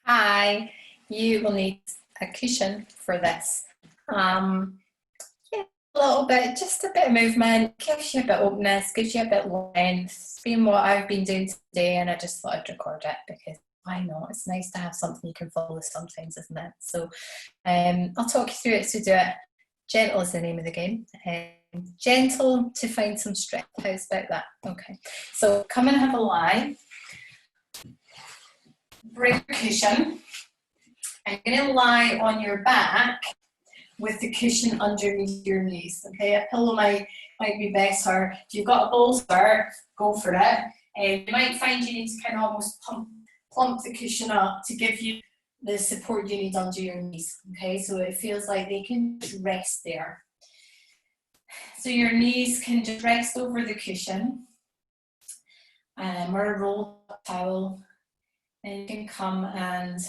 Hi, you will need a cushion for this. Yeah, a little bit, just a bit of movement, gives you a bit of openness, gives you a bit of length. It's been what I've been doing today, and I just thought I'd record it because why not? It's nice to have something you can follow sometimes, isn't it? So I'll talk you through it. So do it. Gentle is the name of the game. Gentle to find some strength. How's about that? Okay. So come and have a lie. Bring your cushion. I'm going to lie on your back with the cushion underneath your knees. Okay, a pillow might be better. If you've got a bolster, go for it. You might find you need to kind of almost plump the cushion up to give you the support you need under your knees. Okay, so it feels like they can just rest there. So your knees can just rest over the cushion, or a rolled towel, and you can come and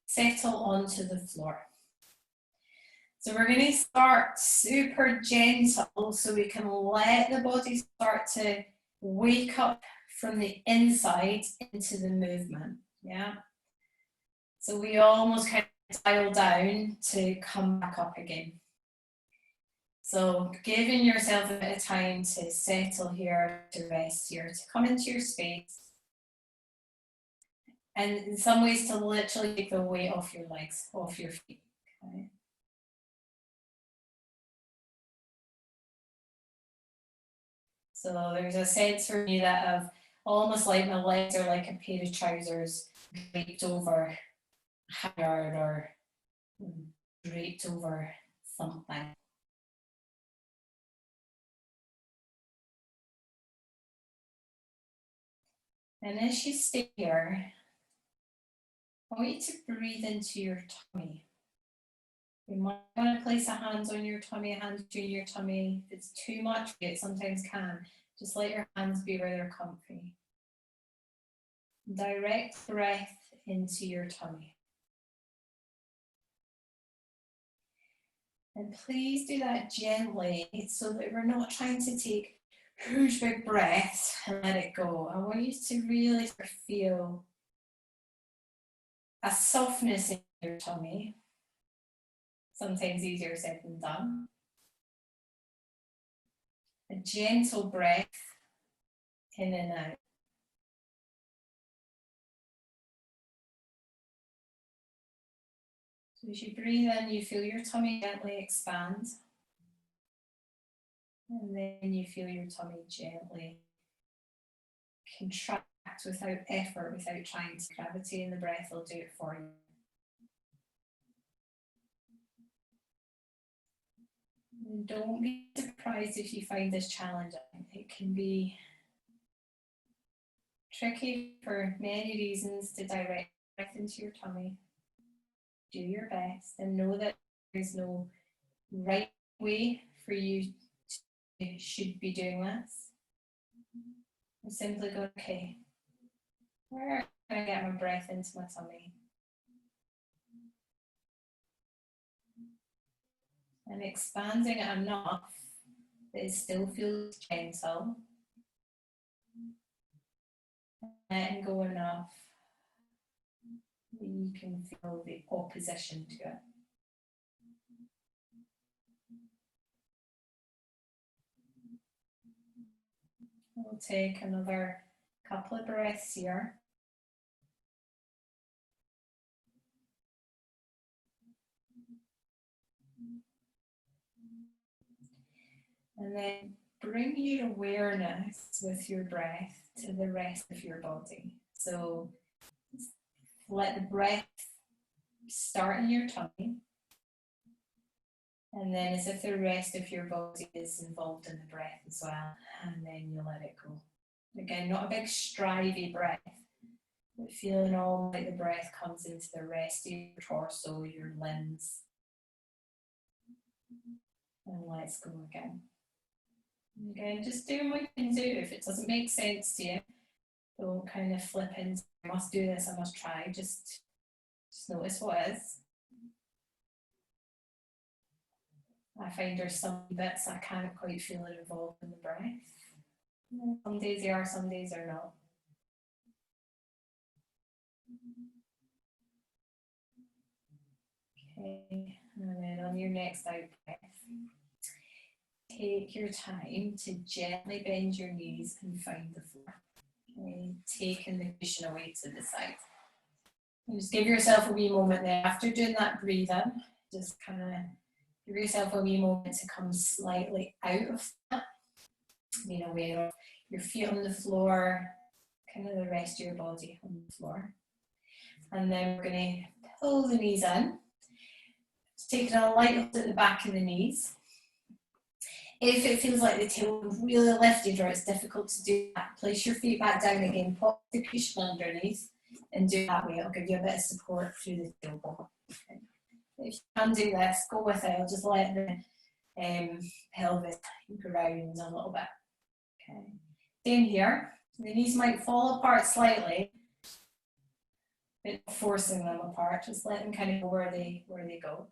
settle onto the floor. So we're going to start super gentle so we can let the body start to wake up from the inside into the movement, yeah? So we almost kind of dial down to come back up again. So giving yourself a bit of time to settle here, to rest here, to come into your space. And in some ways to literally take the weight off your legs, off your feet, okay? So there's a sense for me that of almost like my legs are like a pair of trousers draped over hard or draped over something. And as you stay here, I want you to breathe into your tummy. You might want to place a hand on your tummy, a hand to your tummy. If it's too much, it sometimes can. Just let your hands be where they're comfy. Direct breath into your tummy. And please do that gently so that we're not trying to take huge big breaths and let it go. I want you to really feel a softness in your tummy. Sometimes easier said than done. A gentle breath in and out. So as you breathe in, you feel your tummy gently expand. And then you feel your tummy gently contract without effort, without trying to. Gravity in the breath will do it for you. And don't be surprised if you find this challenging. It can be tricky for many reasons to direct breath into your tummy. Do your best and know that there is no right way for you to should be doing this. And simply go, okay, where can I get my breath into my tummy? And expanding it enough that it still feels gentle. Letting go enough that you can feel the opposition to it. We'll take another couple of breaths here. And then bring your awareness with your breath to the rest of your body. So let the breath start in your tummy. And then as if the rest of your body is involved in the breath as well. And then you let it go. Again, not a big strivey breath, but feeling all like the breath comes into the rest of your torso, your limbs. And let's go again. And again, just doing what you can do. If it doesn't make sense to you, don't kind of flip into, I must do this, I must try. Just notice what is. I find there's some bits I can't quite feel it involved in the breath. Some days they are, some days they're not. Okay, and then on your next out breath, take your time to gently bend your knees and find the floor. Okay, taking the cushion away to the side. And just give yourself a wee moment there. After doing that breathe in, just kind of give yourself a wee moment to come slightly out of that. Being aware of your feet on the floor, kind of the rest of your body on the floor. And then we're going to pull the knees in. Just taking a light lift at the back of the knees. If it feels like the tailbone really lifted or it's difficult to do that, place your feet back down again, pop the cushion underneath and do it that way. It'll give you a bit of support through the tailbone. Okay. If you can do this, go with it. I'll just let the pelvis ground a little bit. Okay. Same here. The knees might fall apart slightly, but not forcing them apart. Just let them kind of go where they go.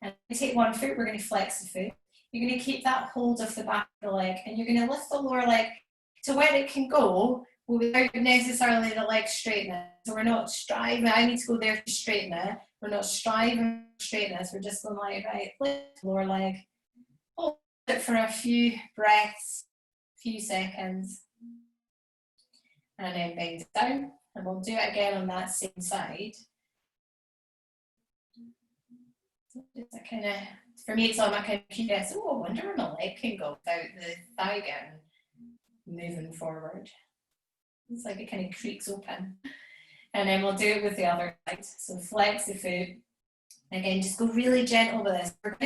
And we take one foot, we're going to flex the foot. You're going to keep that hold of the back of the leg, and you're going to lift the lower leg to where it can go without necessarily the leg straightening. So we're not striving, I need to go there to straighten it. We're not striving to straighten this. We're just going like, right, lift the lower leg, hold it for a few breaths, few seconds, and then bend it down. And we'll do it again on that same side. Just a kind of, for me, it's on my kind of curious, oh, I wonder where my leg can go without the thigh getting moving forward. It's like it kind of creaks open. And then we'll do it with the other side. So flex the foot. Again, just go really gentle with this. We're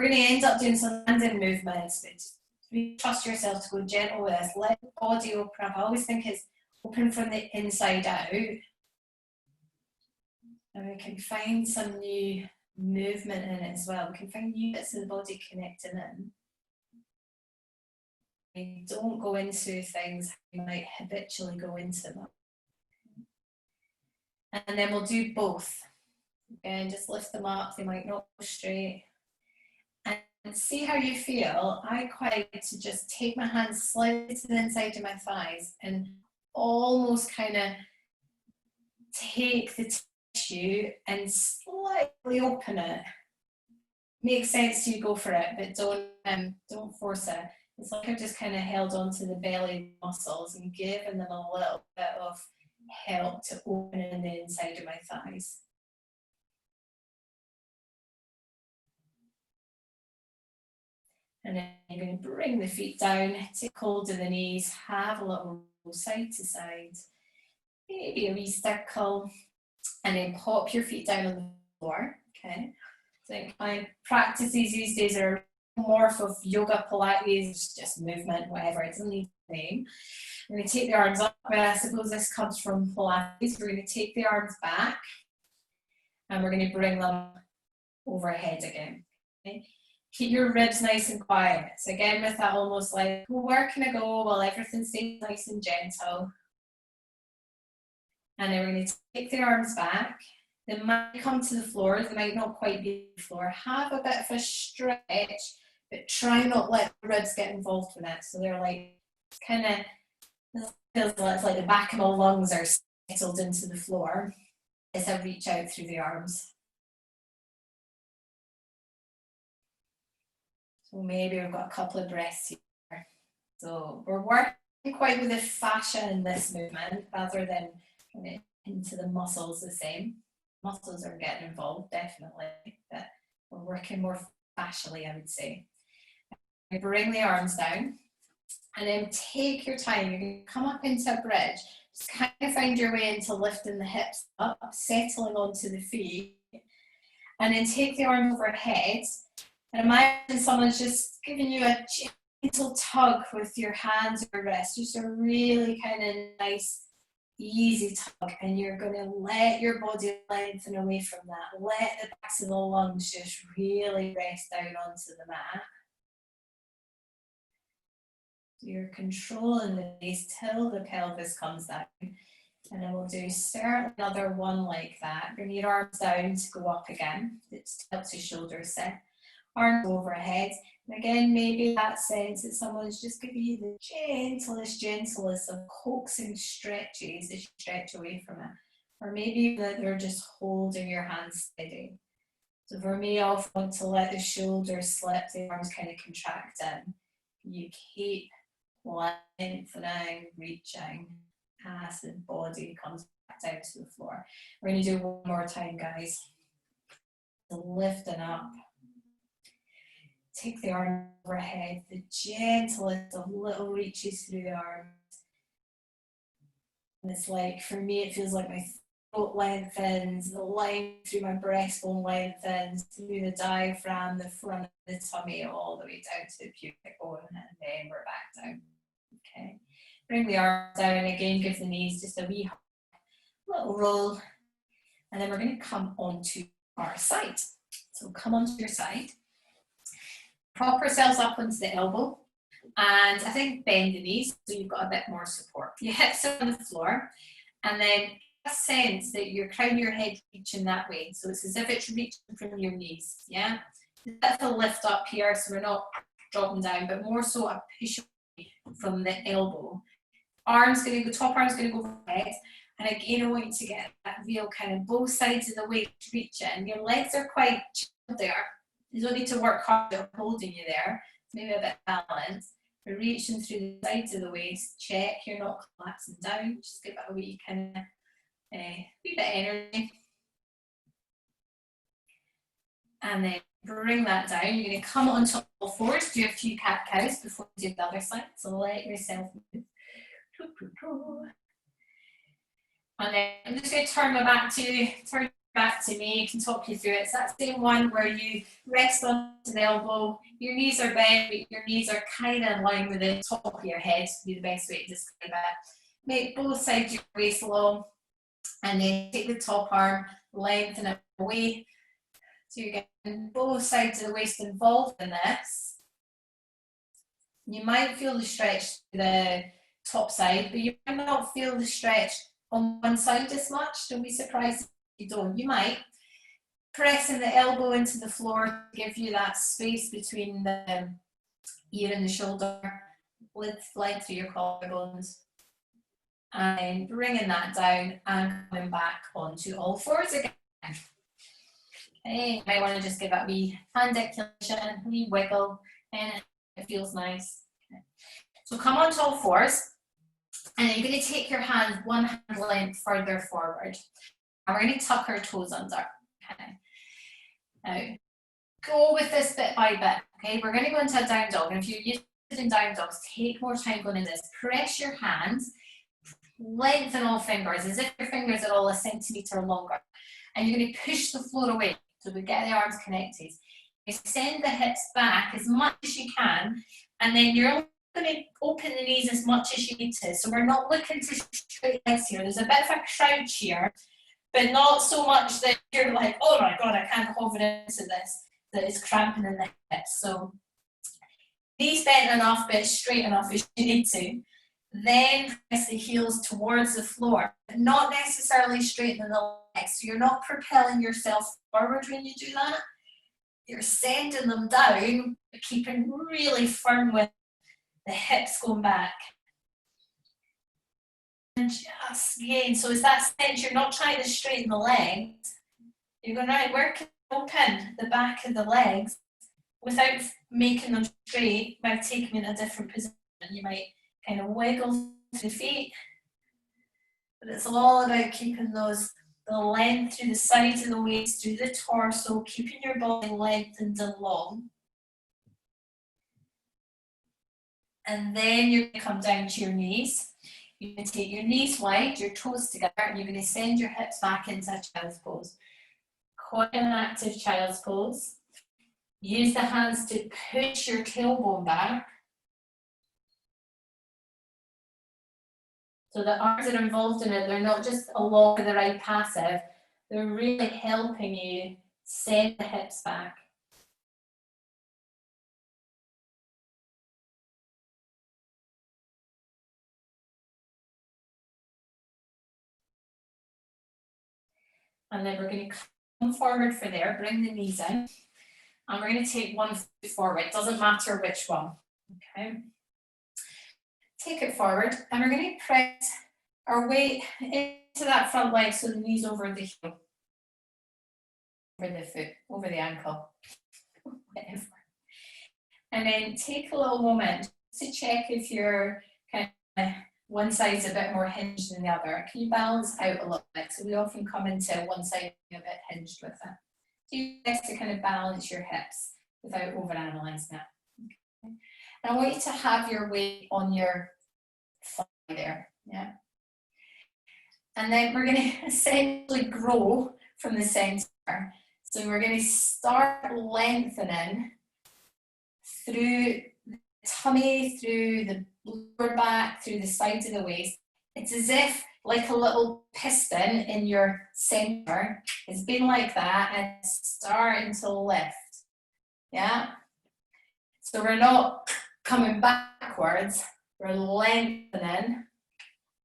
going to end up doing some landing movements, but just really trust yourself to go gentle with this. Let the body open up. I always think it's open from the inside out. And we can find some new movement in it as well. We can find new bits of the body connecting in. We don't go into things you might habitually go into them. And then we'll do both. Again, just lift them up. They might not go straight. And see how you feel. I quite like to just take my hands slightly to the inside of my thighs and almost kind of take the tissue and slightly open it. Makes sense to you, go for it, but don't force it. It's like I've just kind of held onto the belly muscles and given them a little bit of help to open in the inside of my thighs. And then you're going to bring the feet down, take hold of the knees, have a little side to side, maybe a wee circle, and then pop your feet down on the floor. Okay. So my practices these days are a morph of yoga, Pilates, just movement, whatever, it doesn't need a name. We're going to take the arms up, but I suppose this comes from Pilates. We're going to take the arms back and we're going to bring them overhead again. Okay. Keep your ribs nice and quiet. So again, with that almost like, well, where can I go? Well, everything stays nice and gentle. And then we're going to take the arms back. They might come to the floor. They might not quite be the floor. Have a bit of a stretch, but try not let the ribs get involved with it. So they're like, kind of, feels like the back of my lungs are settled into the floor as I reach out through the arms. So maybe we've got a couple of breaths here. So we're working quite with the fascia in this movement rather than into the muscles the same. Muscles are getting involved, definitely, but we're working more fascially, I would say. You bring the arms down and then take your time. You're going to come up into a bridge. Just kind of find your way into lifting the hips up, settling onto the feet, and then take the arm overhead. And imagine someone's just giving you a gentle tug with your hands or wrists, just a really kind of nice, easy tug. And you're going to let your body lengthen away from that. Let the backs of the lungs just really rest down onto the mat. You're controlling the base till the pelvis comes down. And then we'll do certainly another one like that. Bring your arms down to go up again. It helps your shoulders set. Arms overhead. And again, maybe that sense that someone's just giving you the gentlest of coaxing stretches as you stretch away from it. Or maybe that they're just holding your hands steady. So for me, I often want to let the shoulders slip, the arms kind of contract in. You keep lengthening, reaching as the body comes back down to the floor. We're going to do it one more time, guys. So lifting up. Take the arm overhead, the gentlest of little reaches through the arms. And it's like, for me, it feels like my throat lengthens, the line through my breastbone lengthens, through the diaphragm, the front of the tummy, all the way down to the pubic bone, and then we're back down. Okay. Bring the arms down again, give the knees just a wee little roll, and then we're going to come onto our side. So come onto your side. Prop ourselves up onto the elbow, and I think bend the knees so you've got a bit more support. Your hips are on the floor, and then a sense that your crown of your head reaching that way. So it's as if it's reaching from your knees, yeah? That's a lift up here, so we're not dropping down, but more so a push away from the elbow. Arms going to go, top arm's going to go overhead, and again I want you to get that real kind of both sides of the waist reaching. Your legs are quite chilled there. You don't need to work hard at holding you there. Maybe a bit balanced. We're reaching through the sides of the waist. Check you're not collapsing down. Just give it a wee kind of wee bit of energy. And then bring that down. You're going to come onto all fours, do a few cat cows before you do the other side. So let yourself move. And then I'm just going to turn my back to you. Turn back to me, I can talk you through it. It's that same one where you rest onto the elbow, your knees are bent, but your knees are kind of in line with the top of your head, would be the best way to describe it. Make both sides of your waist long, and then take the top arm, lengthen it away. So you're getting both sides of the waist involved in this. You might feel the stretch to the top side, but you might not feel the stretch on one side as much. Don't be surprised if you don't. You might. Pressing the elbow into the floor to give you that space between the ear and the shoulder, length through your collarbones, and bringing that down and coming back onto all fours again. Okay, you might want to just give it a wee hand articulation, a wee wiggle, and it feels nice. Okay. So come onto all fours, and you're going to take your hand one hand length further forward. And we're going to tuck our toes under. Okay. Now, go with this bit by bit. Okay, we're going to go into a down dog, and if you're used to doing down dogs, take more time going into this. Press your hands, lengthen all fingers as if your fingers are all a centimetre longer, and you're going to push the floor away. So we get the arms connected. Extend the hips back as much as you can, and then you're going to open the knees as much as you need to. So we're not looking for straight legs here. There's a bit of a crouch here, but not so much that you're like, oh my God, I can't hover into this, that is cramping in the hips. So knees bent enough, but straight enough as you need to. Then press the heels towards the floor, but not necessarily straighten the legs. So you're not propelling yourself forward when you do that. You're sending them down, but keeping really firm with the hips going back. And just again, so it's that sense you're not trying to straighten the legs. You're going to work open the back of the legs without making them straight by taking in a different position. You might kind of wiggle the feet, but it's all about keeping the length through the sides of the waist, through the torso, keeping your body lengthened and long. And then you're going to come down to your knees. You're going to take your knees wide, your toes together, and you're going to send your hips back into a child's pose. Quite an active child's pose. Use the hands to push your tailbone back. So the arms that are involved in it, they're not just along the right passive, they're really helping you send the hips back. And then we're going to come forward for there, bring the knees in, and we're going to take one foot forward. It doesn't matter which one. Okay. Take it forward, and we're going to press our weight into that front leg so the knees over the heel. over the foot, over the ankle, whatever. And then take a little moment to check if your kind of one side's a bit more hinged than the other. Can you balance out a little bit? So we often come into one side a bit hinged with it. Do your best to kind of balance your hips without overanalyzing it. Okay. And I want you to have your weight on your thigh there, yeah. And then we're going to essentially grow from the center. So we're going to start lengthening through the tummy, through the lower back, through the sides of the waist. It's as if like a little piston in your center. It's been like that and it's starting to lift. Yeah? So we're not coming backwards, we're lengthening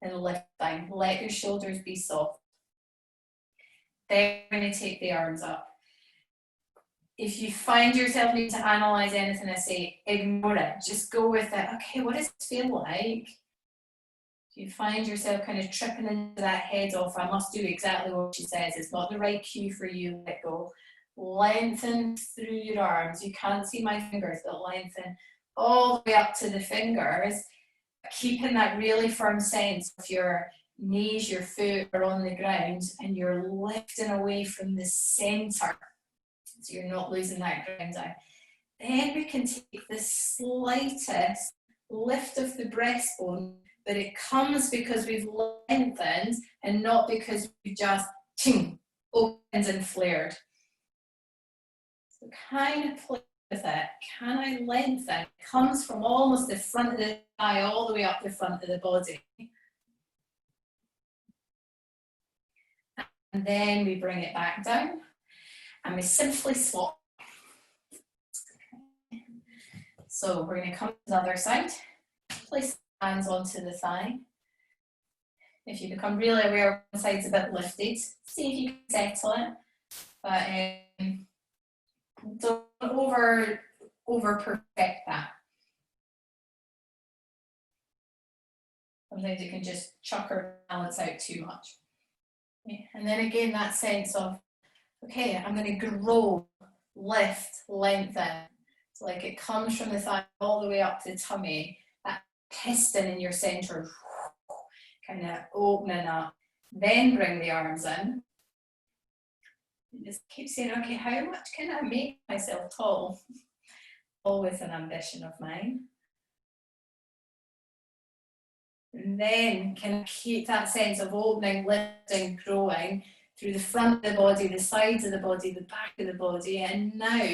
and lifting. Let your shoulders be soft. Then we're going to take the arms up. If you find yourself needing to analyze anything I say, ignore it. Just go with it. Okay, what does it feel like? If you find yourself kind of tripping into that head off, I must do exactly what she says. It's not the right cue for you. Let go. Lengthen through your arms. You can't see my fingers, but lengthen all the way up to the fingers. Keeping that really firm sense of your knees, your foot are on the ground, and you're lifting away from the center. So you're not losing that ground down. Then we can take the slightest lift of the breastbone, but it comes because we've lengthened and not because we've just opened and flared. So kind of play with it. Can I lengthen? It comes from almost the front of the thigh all the way up the front of the body. And then we bring it back down. And we simply swap. So we're going to come to the other side. Place the hands onto the thigh. If you become really aware one side's a bit lifted, see if you can settle it. But don't over perfect that. Sometimes you can just chuck or balance out too much. Okay. And then again, that sense of, okay, I'm going to grow, lift, lengthen. So like it comes from the thigh all the way up to the tummy, that piston in your center, kind of opening up. Then bring the arms in. And just keep saying, okay, how much can I make myself tall? Always an ambition of mine. And then can I keep that sense of opening, lifting, growing through the front of the body, the sides of the body, the back of the body, and now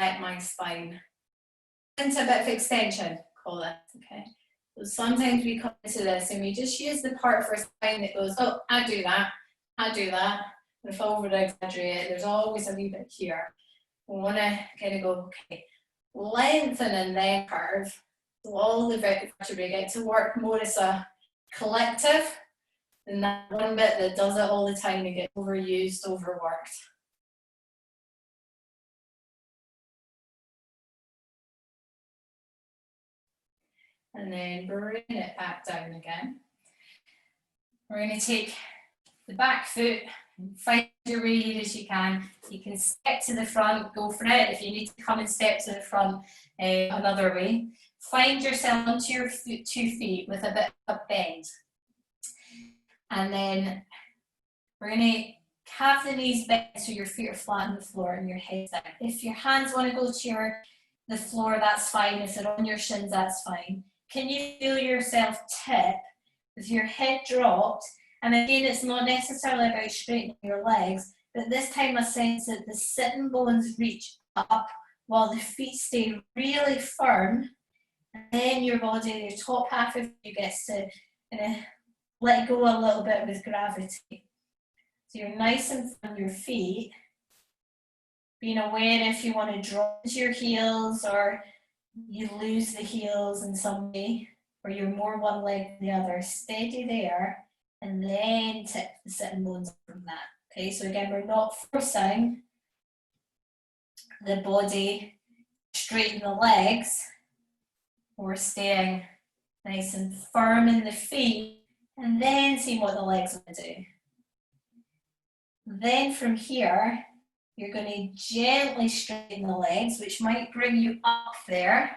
let my spine into a bit of extension, call it, okay? So sometimes we come into this and we just use the part of our spine that goes, oh, I do that. If I over exaggerate it, there's always a wee bit here. We want to kind of go, okay, lengthen and then curve. So all the vertebrae get to work more as a collective than that one bit that does it all the time and gets overused, overworked. And then bring it back down again. We're going to take the back foot and find your way here as you can. You can step to the front, go for it. If you need to come and step to the front another way. Find yourself onto your 2 feet with a bit of a bend. And then we're going to have the knees bent so your feet are flat on the floor and your head's down. If your hands want to go to the floor, that's fine. If they're on your shins, that's fine. Can you feel yourself tip with your head dropped? And again, it's not necessarily about straightening your legs, but this time I sense that the sitting bones reach up while the feet stay really firm. And then your body, your top half of you gets to let go a little bit with gravity. So you're nice and firm on your feet, being aware if you want to drop to your heels or you lose the heels in some way, or you're more one leg than the other, steady there, and then tip the sitting bones from that. Okay, so again, we're not forcing the body straighten the legs. We're staying nice and firm in the feet, and then see what the legs want to do. Then from here, You're going to gently straighten the legs, which might bring you up there.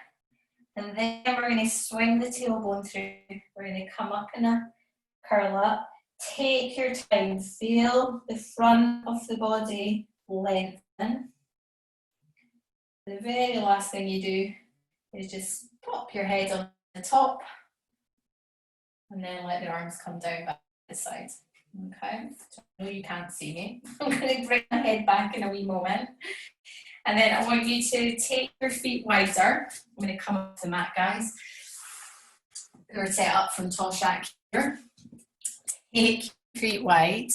And then we're going to swing the tailbone through. We're going to come up in a curl up. Take your time. Feel the front of the body lengthen. The very last thing you do is just pop your head on the top and then let the arms come down back to the side. Okay, I know you can't see me. I'm going to bring my head back in a wee moment. And then I want you to take your feet wider. I'm going to come up to the mat, guys. We're set up from Toshak here. Take your feet wide.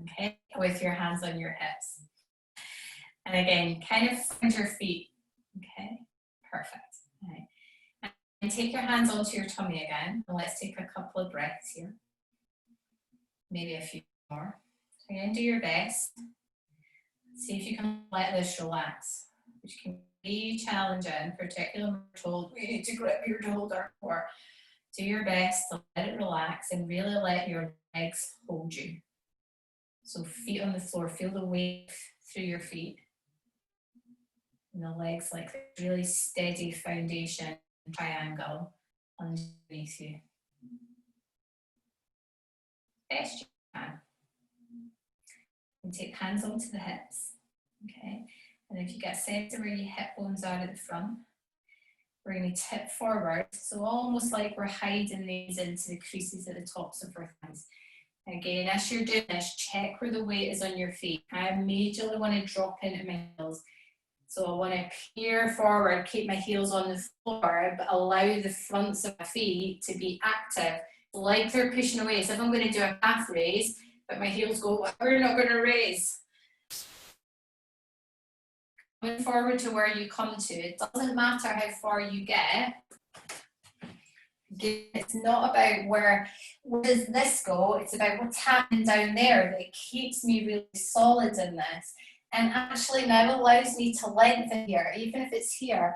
Okay, with your hands on your hips. And again, kind of find your feet. Okay, perfect. Right. And take your hands onto your tummy again. And let's take a couple of breaths here. Maybe a few more. Again, do your best. See if you can let this relax, which can be challenging, particularly when we're told we need to grip your shoulder more. Do your best to let it relax and really let your legs hold you. So feet on the floor, feel the weight through your feet. And the legs like a really steady foundation triangle underneath you. Best you can. And take hands onto the hips. Okay. And if you get a sense of where your hip bones are at the front, we're going to tip forward. So almost like we're hiding these into the creases at the tops of our thighs. Again, as you're doing this, check where the weight is on your feet. I immediately want to drop into my heels. So I want to peer forward, keep my heels on the floor, but allow the fronts of my feet to be active, like they're pushing away. So if I'm going to do a calf raise, but my heels go, we're not going to raise. Coming forward to where you come to. It doesn't matter how far you get. It's not about where does this go, it's about what's happening down there that keeps me really solid in this. And actually now allows me to lengthen here, even if it's here.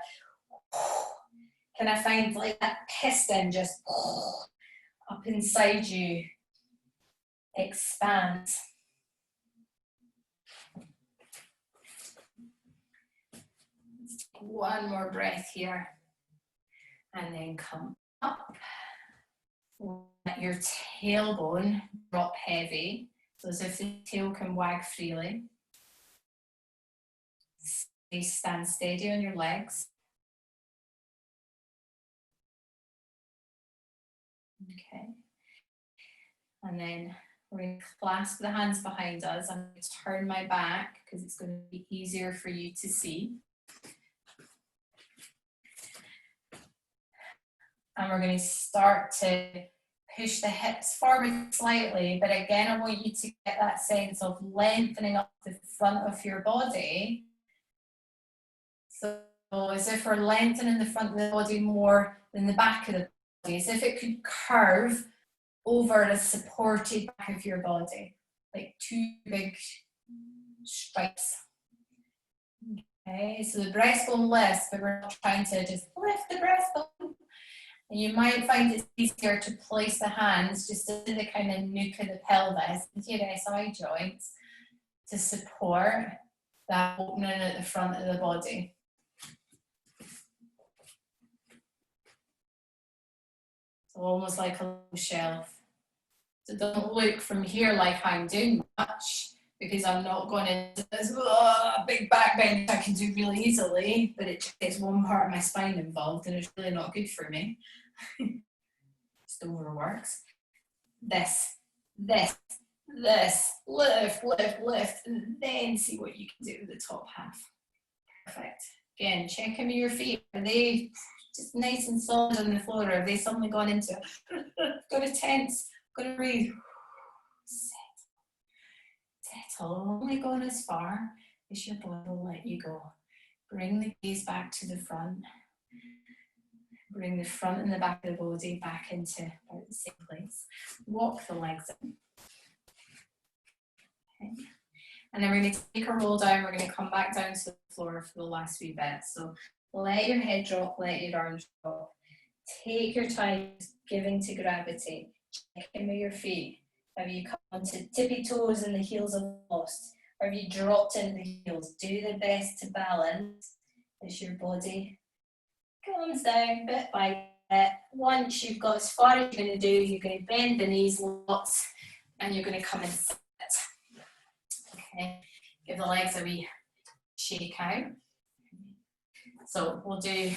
Can I find like that piston just up inside you? Expand. Let's take one more breath here. And then come up. Let your tailbone drop heavy, so as if the tail can wag freely. Stand steady on your legs. Okay. And then we're going to clasp the hands behind us. I'm going to turn my back because it's going to be easier for you to see. And we're going to start to push the hips forward slightly, but again, I want you to get that sense of lengthening up the front of your body. So as if we're lengthening the front of the body more than the back of the body, as if it could curve over a supported back of your body, like two big stripes. Okay, so the breastbone lifts, but we're not trying to just lift the breastbone. And you might find it's easier to place the hands just in the kind of nook of the pelvis, into your SI joints, to support that opening at the front of the body. So almost like a little shelf. So don't look from here like I'm doing much, because I'm not going into this big back bend I can do really easily, but it just gets one part of my spine involved and it's really not good for me. Just overworks. This, lift, and then see what you can do with the top half. Perfect. Again, check in with your feet. Are they just nice and solid on the floor, or have they suddenly gone into got to tense, got to breathe? Settle, only going as far as your body will let you go. Bring the gaze back to the front. Bring the front and the back of the body back into about the same place. Walk the legs in. Okay. And then we're going to take a roll down. We're going to come back down to the floor for the last wee bit. So let your head drop, let your arms drop. Take your time giving to gravity. Check in with your feet. Have you come onto tippy toes and the heels are lost? Or have you dropped into the heels? Do the best to balance as your body comes down bit by bit. Once you've got as far as you're going to do, you're going to bend the knees lots and you're going to come and sit. Okay, give the legs a wee shake out. So we'll do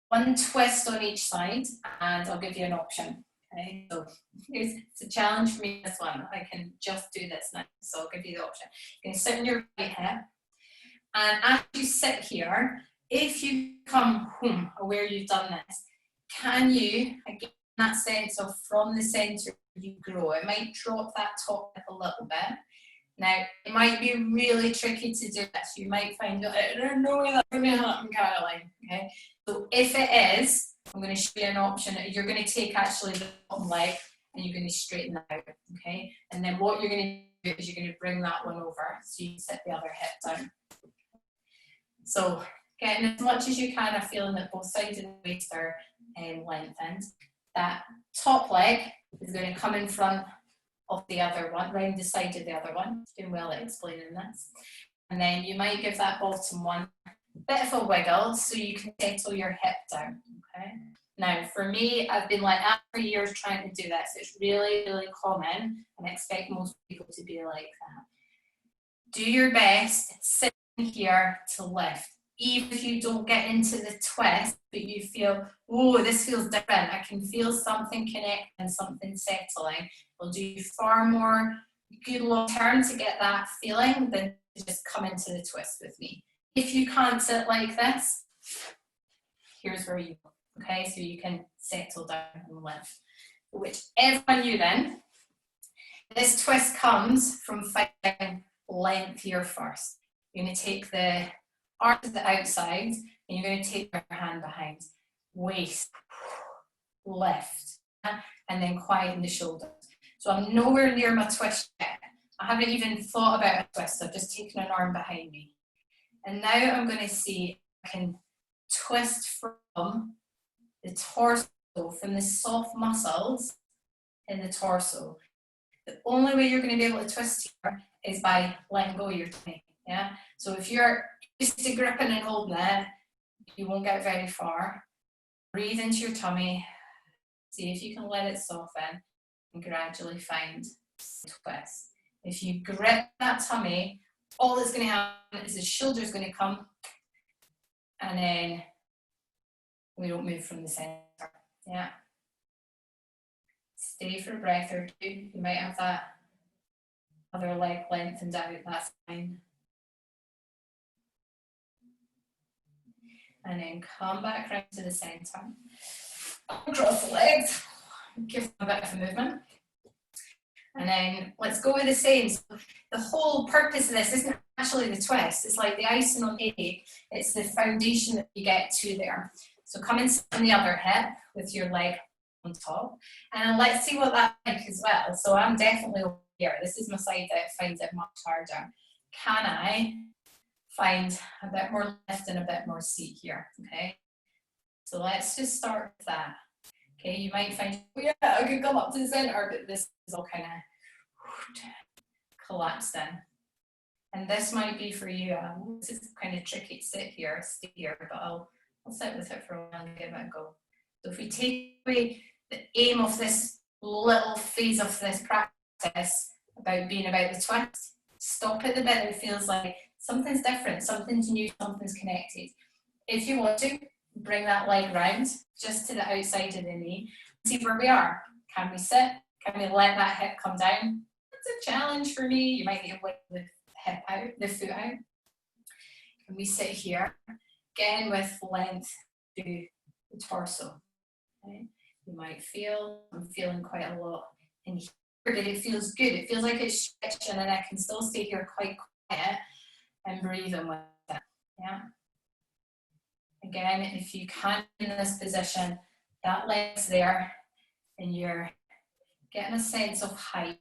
one twist on each side and I'll give you an option. Okay, so it's a challenge for me, this one. I can just do this now, so I'll give you the option. You're going to sit on your right hip, and as you sit here, if you come home aware you've done this, can you, again, that sense of from the centre you grow. It might drop that top hip a little bit. Now, it might be really tricky to do this. You might find that there's no way that's going to happen, Caroline. Okay, so if it is, I'm going to show you an option. You're going to take actually the bottom leg and you're going to straighten that out. Okay, and then what you're going to do is you're going to bring that one over so you can sit the other hip down. So, getting as much as you can of feeling that both sides of the waist are lengthened. That top leg is going to come in front of the other one, round the side of the other one. Doing well at explaining this. And then you might give that bottom one a bit of a wiggle so you can settle your hip down. Okay. Now, for me, I've been like that for years trying to do this. It's really, really common, and I expect most people to be like that. Do your best, sit here to lift. Even if you don't get into the twist, but you feel, oh, this feels different. I can feel something connect and something settling. Will do you far more good long term to get that feeling than to just come into the twist with me. If you can't sit like this, here's where you go. Okay, so you can settle down and lift. Whichever one you're in, this twist comes from finding length here first. You're going to take the arm to the outside and you're going to take your hand behind. Waist, lift, and then quieten the shoulders. So I'm nowhere near my twist yet. I haven't even thought about a twist. I've just taken an arm behind me. And now I'm going to see if I can twist from the torso, from the soft muscles in the torso. The only way you're going to be able to twist here is by letting go of your tummy. Yeah. So if you're used to gripping and holding it, you won't get very far. Breathe into your tummy. See if you can let it soften and gradually find a twist. If you grip that tummy, all that's going to happen is the shoulder's going to come and then we don't move from the center. Yeah. Stay for a breath or two. You might have that other leg lengthened out, that's fine. And then come back round to the center. Cross the legs, give them a bit of a movement. And then let's go with the same. So the whole purpose of this isn't actually the twist, it's like the icing on the cake. It's the foundation that you get to there. So come and sit on the other hip with your leg on top. And let's see what that's like as well. So I'm definitely over here. This is my side that finds it much harder. Can I find a bit more lift and a bit more seat here? Okay. So let's just start with that. Okay, you might find, oh yeah, I could come up to the center, but this is all kind of collapsed in. And this might be for you, this is kind of tricky to sit here, stay here, but I'll sit with it for a while and give it a go. So if we take away the aim of this little phase of this practice about being about the twist, stop at the bit that it feels like something's different, something's new, something's connected. If you want to, bring that leg round just to the outside of the knee. See where we are. Can we sit? Can we let that hip come down? It's a challenge for me. You might need to whip the hip out, the foot out. Can we sit here? Again with length to the torso. Okay. You might feel, I'm feeling quite a lot in here, but it feels good. It feels like it's stretching and I can still stay here quite quiet and breathing with it. Yeah. Again, if you can't in this position, that leg's there and you're getting a sense of height.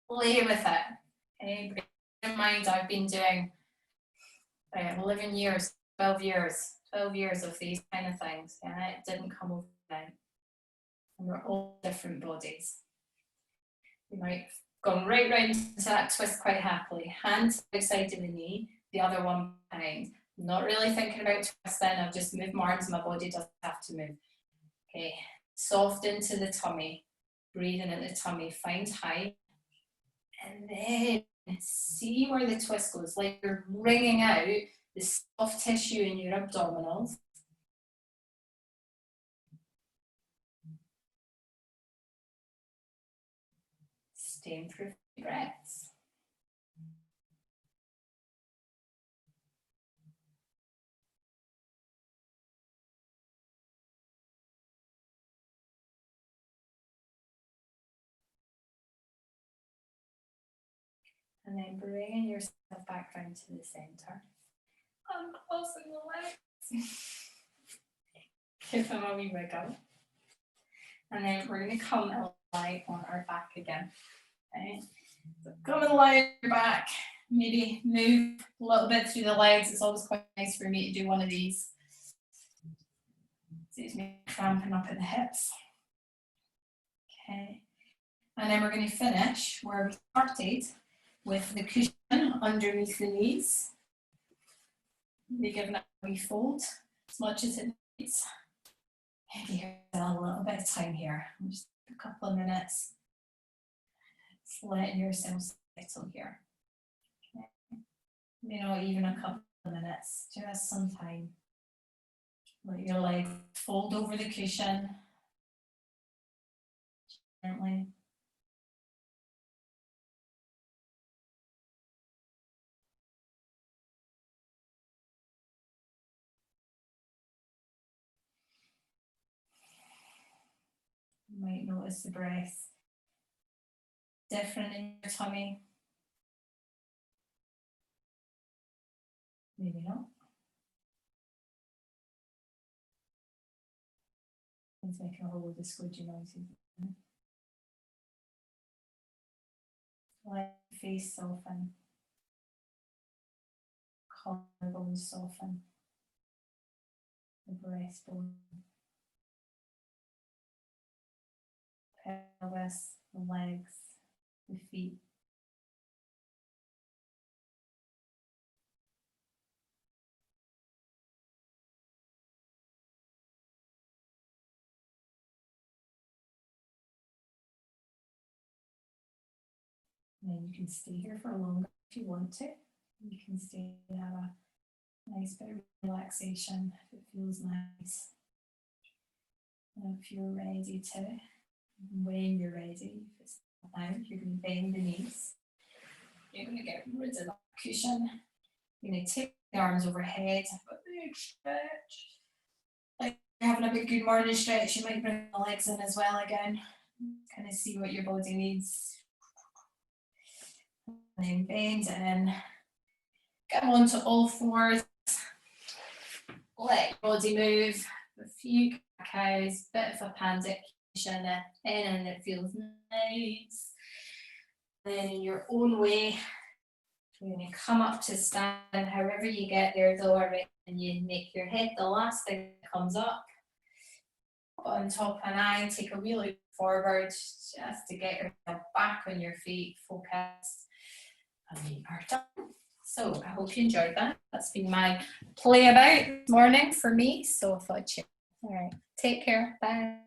Play with it. Okay? Bear in mind, I've been doing 11 years, 12 years of these kind of things. Yeah? It didn't come overnight. And we're all different bodies. You might have gone right round into that twist quite happily. Hand to the side of the knee, the other one behind. I'm not really thinking about twisting, I've just moved my arms, my body doesn't have to move. Okay, soft into the tummy, breathing in the tummy, find height. And then see where the twist goes, like you're wringing out the soft tissue in your abdominals. Stay in for a few breaths. And then bringing yourself back down to the center. Uncrossing the legs. Give them a wee wiggle. And then we're going to come and lie on our back again. Okay. So come and lie on your back. Maybe move a little bit through the legs. It's always quite nice for me to do one of these. Saves me cramping up at the hips. Okay. And then we're going to finish where we started, with the cushion underneath the knees. Maybe giving it a wee fold as much as it needs. Maybe a little bit of time here. Just a couple of minutes. Just letting yourself settle here. Okay. Maybe not even a couple of minutes, just some time. Let your leg fold over the cushion. Gently. You might notice the breath different in your tummy. Maybe not. It's making a whole load of squidgy noises. Let the face soften. Collarbone soften. The breastbone. Pelvis, the legs, the feet. And then you can stay here for longer if you want to. You can stay and have a nice bit of relaxation if it feels nice. And if you're ready to, when you're ready, if it's not now, you're going to bend the knees. You're going to get rid of that cushion. You're going to take the arms overhead, have a big stretch. Like you're having a big good morning stretch, you might bring the legs in as well again. Kind of see what your body needs. And then bend in. Come onto all fours. Let your body move. A few cows, bit of a pandic cushion in, and it feels nice. Then in your own way, you're going to come up to stand. However you get there, though, and you make your head the last thing that comes up. On top of an eye, take a wee look forward just to get yourself back on your feet, focused, and we are done. So I hope you enjoyed that. That's been my play about this morning for me. So I thought I'd share. All right, take care. Bye.